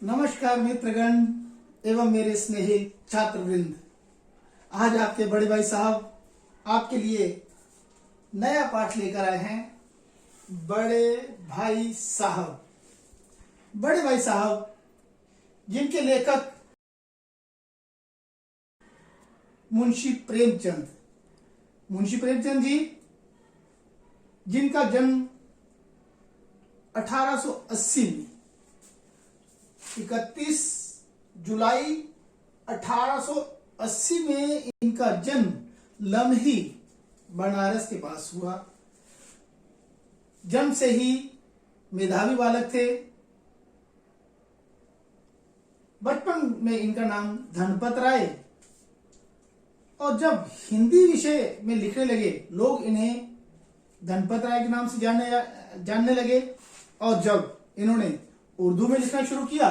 नमस्कार मित्रगण एवं मेरे स्नेही छात्रवृंद। आज आपके बड़े भाई साहब आपके लिए नया पाठ लेकर आए हैं। बड़े भाई साहब, बड़े भाई साहब जिनके लेखक मुंशी प्रेमचंद जी, जिनका जन्म 1880 में 31 जुलाई 1880 में इनका जन्म लम्ही बनारस के पास हुआ। जन्म से ही मेधावी बालक थे। बचपन में इनका नाम धनपत राय, और जब हिंदी विषय में लिखने लगे लोग इन्हें धनपत राय के नाम से जानने लगे, और जब इन्होंने उर्दू में लिखना शुरू किया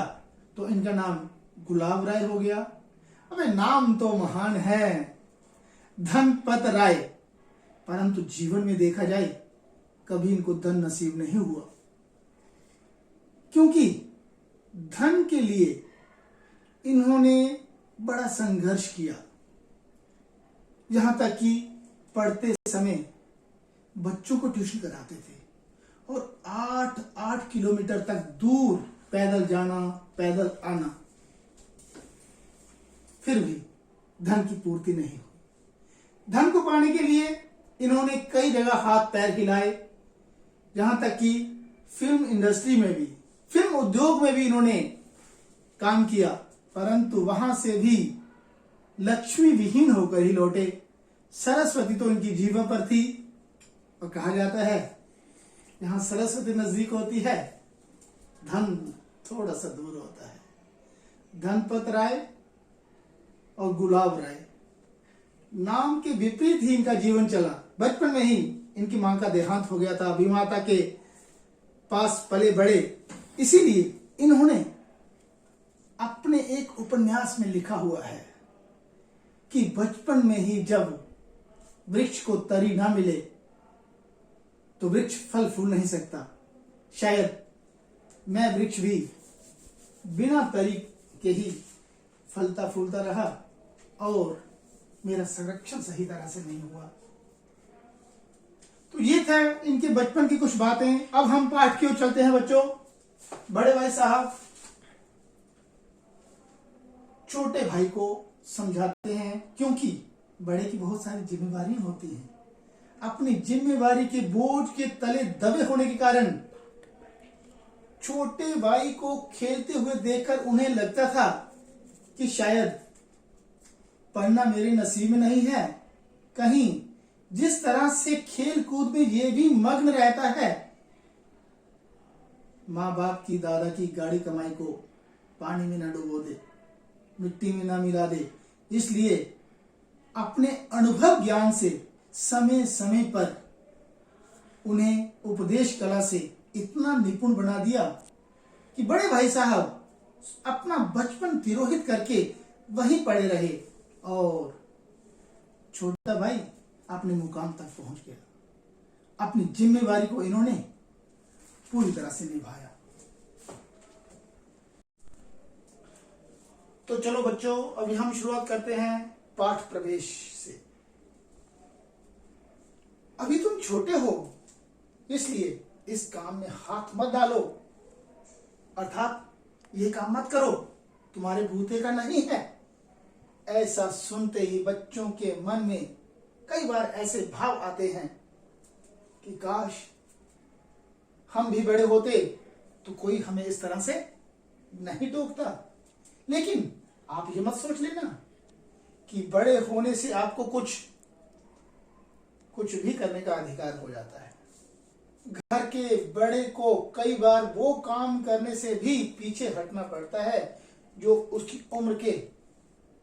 तो इनका नाम गुलाब राय हो गया। अबे नाम तो महान है धनपत राय, परंतु जीवन में देखा जाए कभी इनको धन नसीब नहीं हुआ, क्योंकि धन के लिए इन्होंने बड़ा संघर्ष किया। यहां तक कि पढ़ते समय बच्चों को ट्यूशन कराते थे और 8 किलोमीटर तक दूर पैदल जाना, पैदल आना, फिर भी धन की पूर्ति नहीं हुई। धन को पाने के लिए इन्होंने कई जगह हाथ पैर हिलाए, जहां तक कि फिल्म इंडस्ट्री में भी, फिल्म उद्योग में भी इन्होंने काम किया, परंतु वहां से भी लक्ष्मी विहीन होकर ही लौटे। सरस्वती तो इनकी जीवा पर थी, और कहा जाता है जहां सरस्वती नजदीक होती है धन थोड़ा सा दूर होता है। धनपत राय और गुलाब राय नाम के विपरीत ही इनका जीवन चला। बचपन में ही इनकी मां का देहांत हो गया था, अभिमाता के पास पले बड़े। इसीलिए इन्होंने अपने एक उपन्यास में लिखा हुआ है कि बचपन में ही जब वृक्ष को तरी ना मिले तो वृक्ष फल फूल नहीं सकता। शायद मैं वृक्ष भी बिना तरी के ही फलता फूलता रहा और मेरा संरक्षण सही तरह से नहीं हुआ। तो ये था इनके बचपन की कुछ बातें। अब हम पाठ की ओर चलते हैं बच्चों। बड़े भाई साहब छोटे भाई को समझाते हैं, क्योंकि बड़े की बहुत सारी जिम्मेवारियां होती हैं। अपनी जिम्मेवारी के बोझ के तले दबे होने के कारण छोटे भाई को खेलते हुए देखकर उन्हें लगता था कि शायद पढ़ना मेरे नसीब में नहीं है। कहीं जिस तरह से खेल कूद में ये भी मग्न रहता है, माँ बाप की, दादा की गाड़ी कमाई को पानी में न डुबो दे, मिट्टी में न मिला दे। इसलिए अपने अनुभव ज्ञान से समय समय पर उन्हें उपदेश कला से इतना निपुण बना दिया कि बड़े भाई साहब अपना बचपन तिरोहित करके वहीं पड़े रहे, और छोटा भाई अपने मुकाम तक पहुंच गया। अपनी जिम्मेवारी को इन्होंने पूरी तरह से निभाया। तो चलो बच्चों, अभी हम शुरुआत करते हैं पाठ प्रवेश से। अभी तुम छोटे हो, इसलिए इस काम में हाथ मत डालो, अर्थात ये काम मत करो, तुम्हारे बूते का नहीं है। ऐसा सुनते ही बच्चों के मन में कई बार ऐसे भाव आते हैं कि काश हम भी बड़े होते तो कोई हमें इस तरह से नहीं टोकता। लेकिन आप ये मत सोच लेना कि बड़े होने से आपको कुछ भी करने का अधिकार हो जाता है। घर के बड़े को कई बार वो काम करने से भी पीछे हटना पड़ता है जो उसकी उम्र के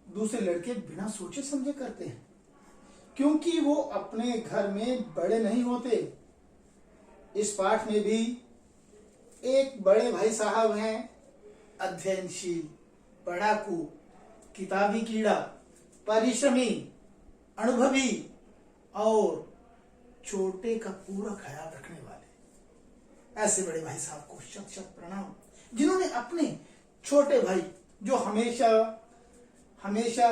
दूसरे लड़के बिना सोचे समझे करते हैं, क्योंकि वो अपने घर में बड़े नहीं होते। इस पाठ में भी एक बड़े भाई साहब हैं, अध्ययनशील, पढ़ाकू, किताबी कीड़ा, परिश्रमी, अनुभवी और छोटे का पूरा ख्याल रखने वाले। ऐसे बड़े भाई साहब को शत शत प्रणाम, जिन्होंने अपने छोटे भाई जो हमेशा हमेशा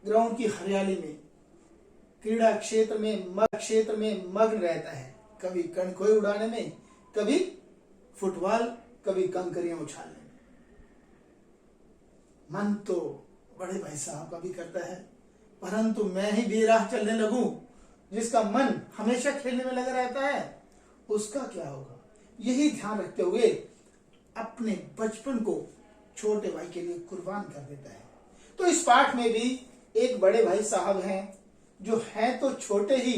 ग्राउंड की हरियाली में, क्रीड़ा क्षेत्र में मग्न रहता है, कभी कणकोई उड़ाने में, कभी फुटबॉल, कभी कंकरियां उछालने में। मन तो बड़े भाई साहब का भी करता है, परंतु मैं ही बेराह चलने लगूं, जिसका मन हमेशा खेलने में लगा रहता है, उसका क्या होगा? यही ध्यान रखते हुए अपने बचपन को छोटे भाई के लिए कुर्बान कर देता है। तो इस पाठ में भी एक बड़े भाई साहब हैं जो हैं तो छोटे ही,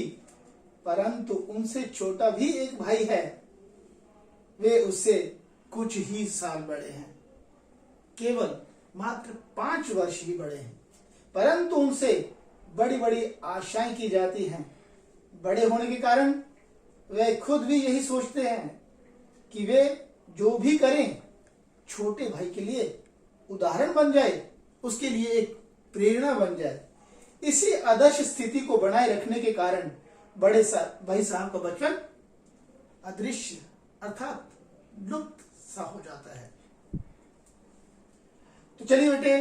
परंतु उनसे छोटा भी एक भाई है, वे उससे कुछ ही साल बड़े हैं, केवल मात्र 5 वर्ष ही बड़े हैं, परंतु उनसे बड़ी बड़ी आशाएं की जाती हैं। बड़े होने के कारण वे खुद भी यही सोचते हैं कि वे जो भी करें छोटे भाई के लिए उदाहरण बन जाए, उसके लिए एक प्रेरणा बन जाए। इसी आदर्श स्थिति को बनाए रखने के कारण बड़े भाई साहब का बचपन अदृश्य अर्थात लुप्त सा हो जाता है। तो चलिए बेटे,